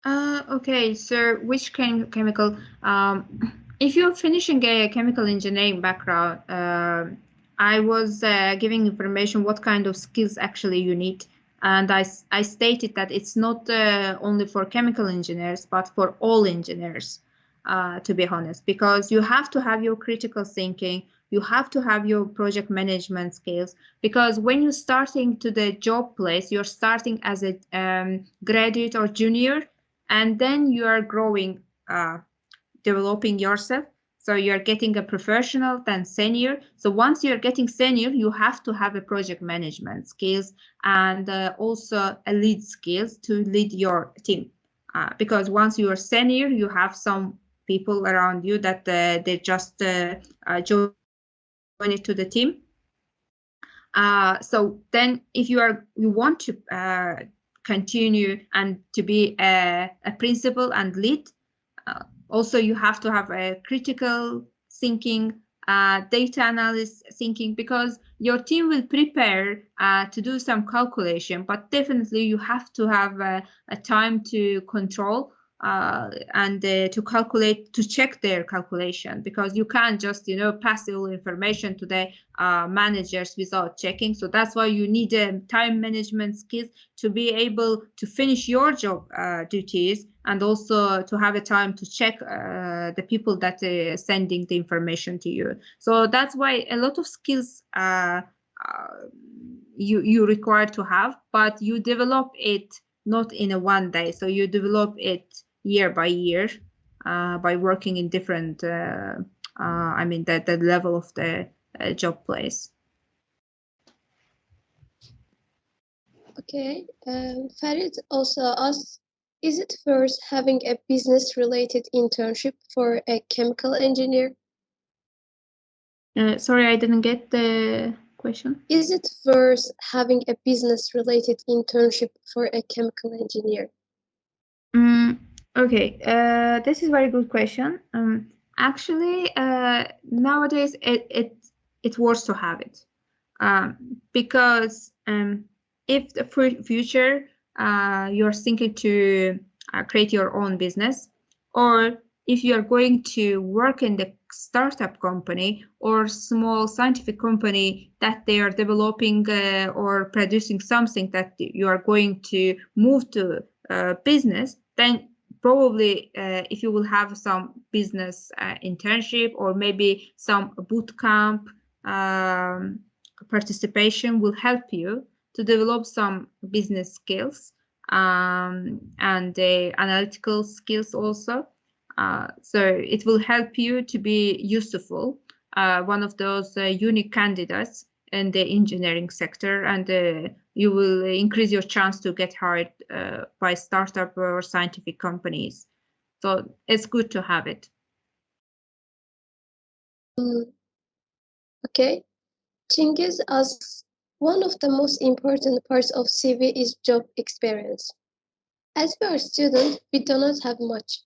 Okay, so which chemical? If you're finishing a chemical engineering background, I was giving information what kind of skills actually you need. And I stated that it's not only for chemical engineers, but for all engineers, to be honest, because you have to have your critical thinking, you have to have your project management skills, because when you're starting to the job place, you're starting as a graduate or junior, and then you are growing, developing yourself. So you're getting a professional, then senior. So once you're getting senior, you have to have a project management skills and also a lead skills to lead your team. Because once you are senior, you have some people around you that they just join it to the team. So then if you want to continue and to be a principal and lead, also you have to have a critical thinking, data analysis thinking, because your team will prepare to do some calculation, but definitely you have to have a time to control and to calculate, to check their calculation, because you can't just, you know, pass all information to the managers without checking. So that's why you need time management skills to be able to finish your job duties, and also to have a time to check the people that are sending the information to you. So that's why a lot of skills you require to have, but you develop it not in a one day. So you develop it year by year by working in different, I mean, the level of the job place. Okay, Farid also asked, is it worth having a business-related internship for a chemical engineer? Sorry, I didn't get the question. Is it worth having a business-related internship for a chemical engineer? Okay, this is a very good question. Actually, nowadays it's worth to have it, because if the future you're thinking to create your own business, or if you are going to work in the startup company or small scientific company that they are developing or producing something that you are going to move to business, then probably if you will have some business internship or maybe some boot camp participation will help you to develop some business skills and analytical skills also. So it will help you to be useful, one of those unique candidates in the engineering sector, and you will increase your chance to get hired by startup or scientific companies. So it's good to have it. Okay. Chingiz asks, one of the most important parts of CV is job experience. As we are students, we do not have much.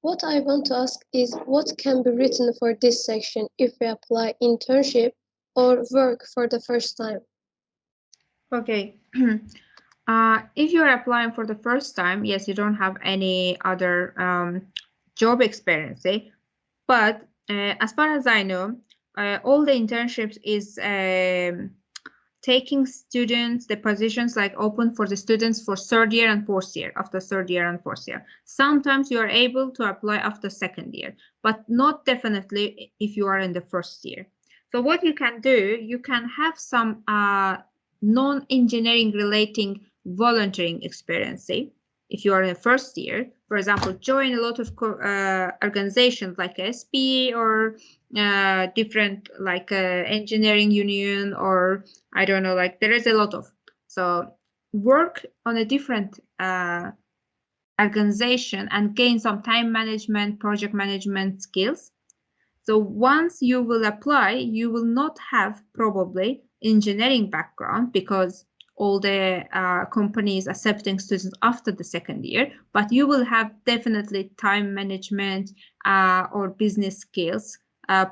What I want to ask is what can be written for this section if we apply internship or work for the first time? Okay. If you're applying for the first time, yes, you don't have any other job experience, but as far as I know, all the internships is taking students, the positions like open for the students for third year and fourth year, after third year and fourth year. Sometimes you are able to apply after second year, but not definitely if you are in the first year. So what you can do, you can have some non-engineering relating volunteering experience. If you are in the first year, for example, join a lot of organizations like SPE or different like engineering union, or I don't know, like there is a lot of. So work on a different organization and gain some time management, project management skills. So once you will apply, you will not have probably engineering background, because all the companies accepting students after the second year, but you will have definitely time management or business skills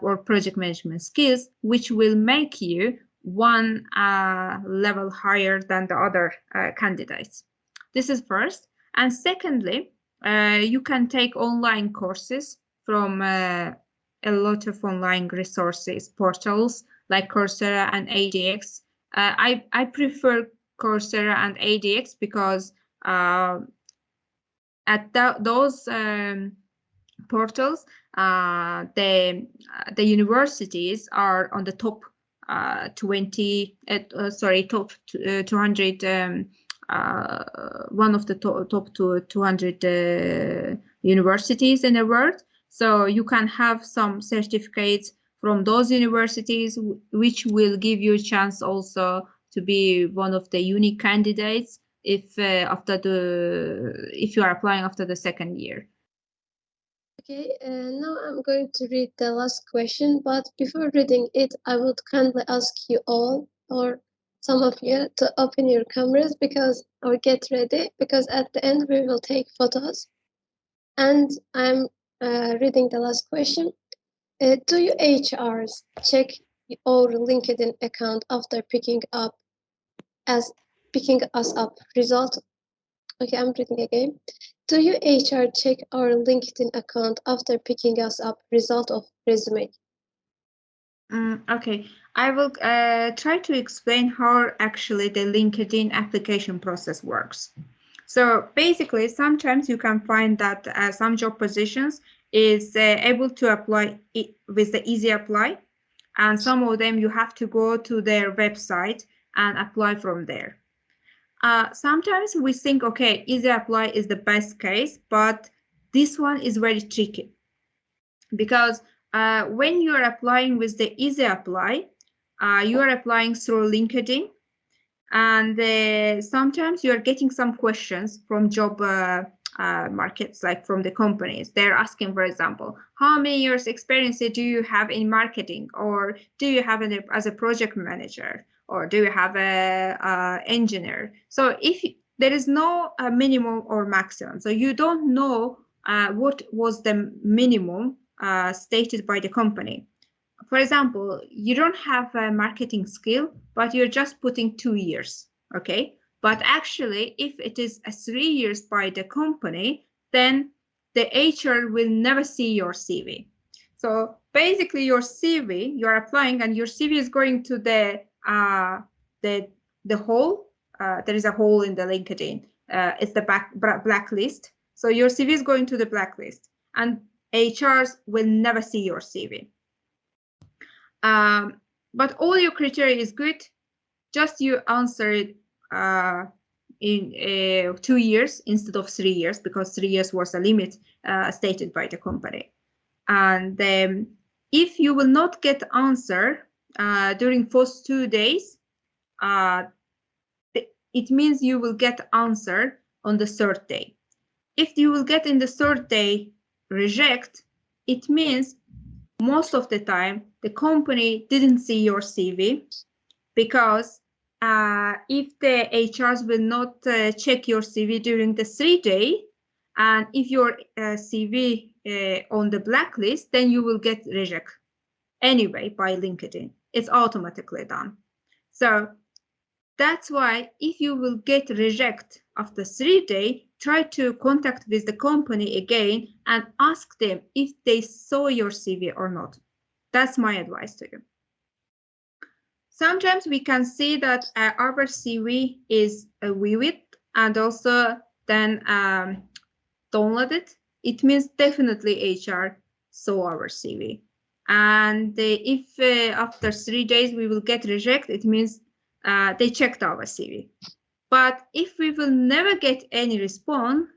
or project management skills, which will make you one level higher than the other candidates. This is first. And secondly, you can take online courses from a lot of online resources, portals like Coursera and ADX. I prefer Coursera and ADX because at those portals, the universities are on the top 200, one of the top 200 universities in the world. So you can have some certificates from those universities, which will give you a chance also to be one of the unique candidates if you are applying after the second year. Okay, now I'm going to read the last question, but before reading it, I would kindly ask you all, or some of you, to open your cameras or get ready, because at the end we will take photos. And I'm reading the last question. Do you HRs check your LinkedIn account after picking us up? Result. Okay, I'm reading again. Do you HR check our LinkedIn account after picking us up? Result of resume. Okay, I will try to explain how actually the LinkedIn application process works. So basically, sometimes you can find that some job positions is able to apply with the easy apply, and some of them you have to go to their website and apply from there. Sometimes we think, okay, easy apply is the best case, but this one is very tricky because when you are applying with the easy apply, you are applying through LinkedIn, and sometimes you are getting some questions from job markets, like from the companies. They're asking, for example, how many years experience do you have in marketing, or do you have it as a project manager, or do you have a engineer? So if there is no minimum or maximum, so you don't know what was the minimum stated by the company. For example, you don't have a marketing skill, but you're just putting 2 years, okay? But actually, if it is 3 years by the company, then the HR will never see your CV. So basically, your CV, you're applying, and your CV is going to the hole. There is a hole in the LinkedIn. It's the blacklist. So your CV is going to the blacklist, and HRs will never see your CV. But all your criteria is good. Just you answer it in 2 years instead of 3 years, because 3 years was a limit stated by the company. And if you will not get answer during first 2 days, it means you will get answer on the 3rd day. If you will get in the 3rd day reject, it means most of the time the company didn't see your CV, because if the HRs will not check your CV during the 3 day, and if your CV on the blacklist, then you will get reject anyway by LinkedIn. It's automatically done. So that's why if you will get reject after 3 days, try to contact with the company again and ask them if they saw your CV or not. That's my advice to you. Sometimes we can see that our CV is viewed and also then downloaded. It means definitely HR saw our CV. And if after 3 days we will get reject, it means they checked our CV. But if we will never get any response,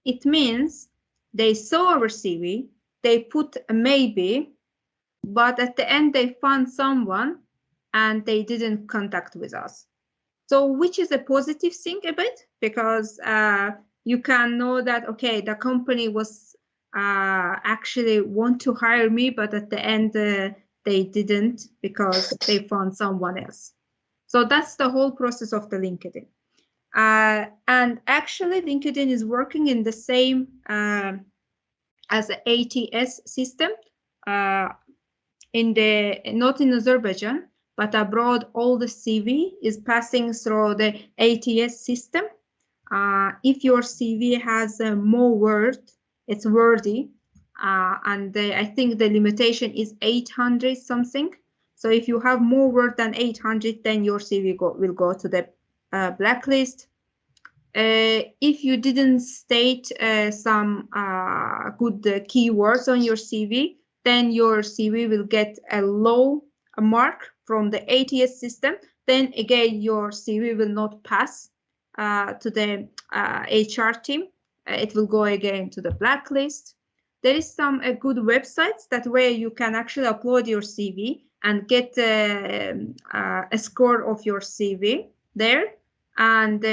it means they saw our CV, they put a maybe, but at the end they found someone and they didn't contact with us. So which is a positive thing a bit, because you can know that, okay, the company was actually want to hire me, but at the end they didn't, because they found someone else. So that's the whole process of the LinkedIn. And actually LinkedIn is working in the same as the ATS system, not in Azerbaijan, but abroad. All the CV is passing through the ATS system. If your CV has more word, it's worthy, and I think the limitation is 800 something. So if you have more word than 800, then your CV will go to the blacklist. If you didn't state some good keywords on your CV, then your CV will get a low mark from the ATS system. Then again, your CV will not pass to the HR team. It will go again to the blacklist. there is some good websites that where you can actually upload your CV and get a score of your CV there. And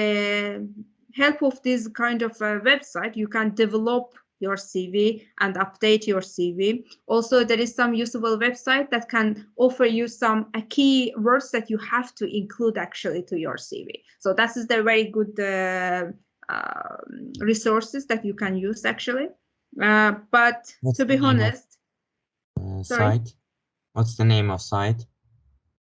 help of this kind of website, you can develop your CV and update your CV. Also, there is some usable website that can offer you some key words that you have to include actually to your CV. So that is the very good resources that you can use actually. But What's to be the name of honest, sorry. site? What's the name of site?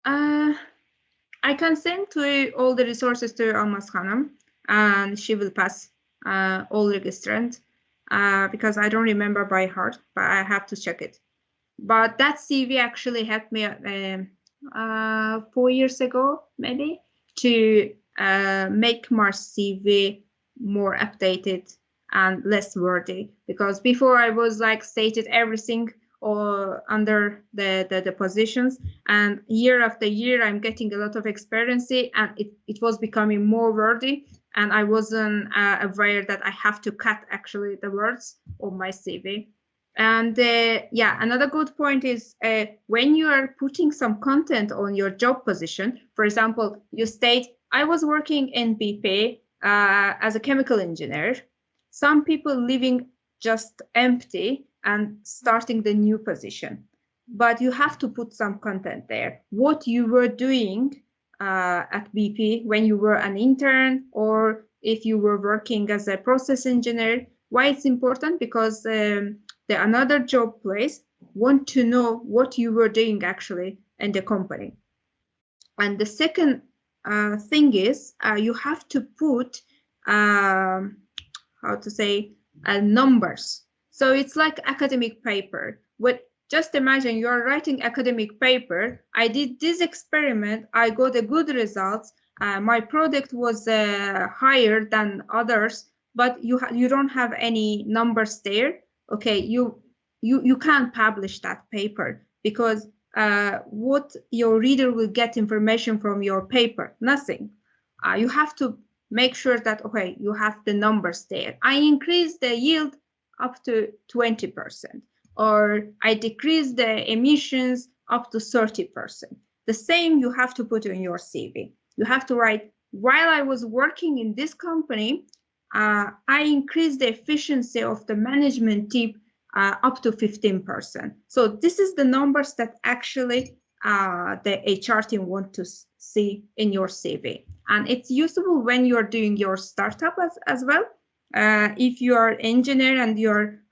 I can send to all the resources to Almaz-Hanım, and she will pass all registrant because I don't remember by heart, but I have to check it. But that CV actually helped me 4 years ago, maybe, to make my CV more updated and less wordy. Because before I was like stated everything or under the positions, and year after year I'm getting a lot of experience, and it was becoming more wordy, and I wasn't aware that I have to cut actually the words of my CV. And yeah, another good point is when you are putting some content on your job position, for example, you state, I was working in BP as a chemical engineer. Some people leaving just empty and starting the new position. But you have to put some content there. What you were doing at BP when you were an intern, or if you were working as a process engineer. Why it's important? Because the another job place want to know what you were doing actually in the company. And the second thing is you have to put how to say numbers. So it's like academic paper. Just imagine you're writing academic paper. I did this experiment. I got a good results. My product was higher than others, but you don't have any numbers there. Okay, you can't publish that paper because what your reader will get information from your paper? Nothing. You have to make sure that, okay, you have the numbers there. I increased the yield up to 20%, or I decreased the emissions up to 30%. The same you have to put in your CV. You have to write, while I was working in this company, I increased the efficiency of the management team up to 15%. So this is the numbers that actually the HR team want to see in your CV. And it's useful when you're doing your startup as well. If you are engineer and you're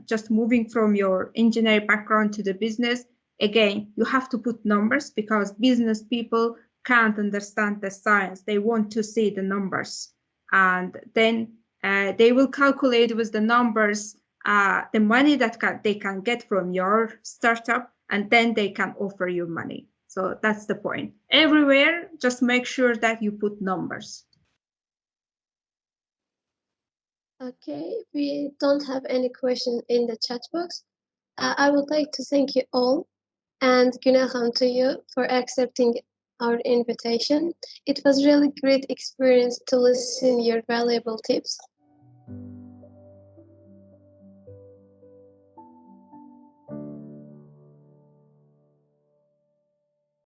just moving from your engineering background to the business, again, you have to put numbers because business people can't understand the science. They want to see the numbers. And then they will calculate with the numbers the money that they can get from your startup, and then they can offer you money. So that's the point. Everywhere, just make sure that you put numbers. Okay, we don't have any question in the chat box. I would like to thank you all, and Gunel to you for accepting our invitation. It was really great experience to listen your valuable tips.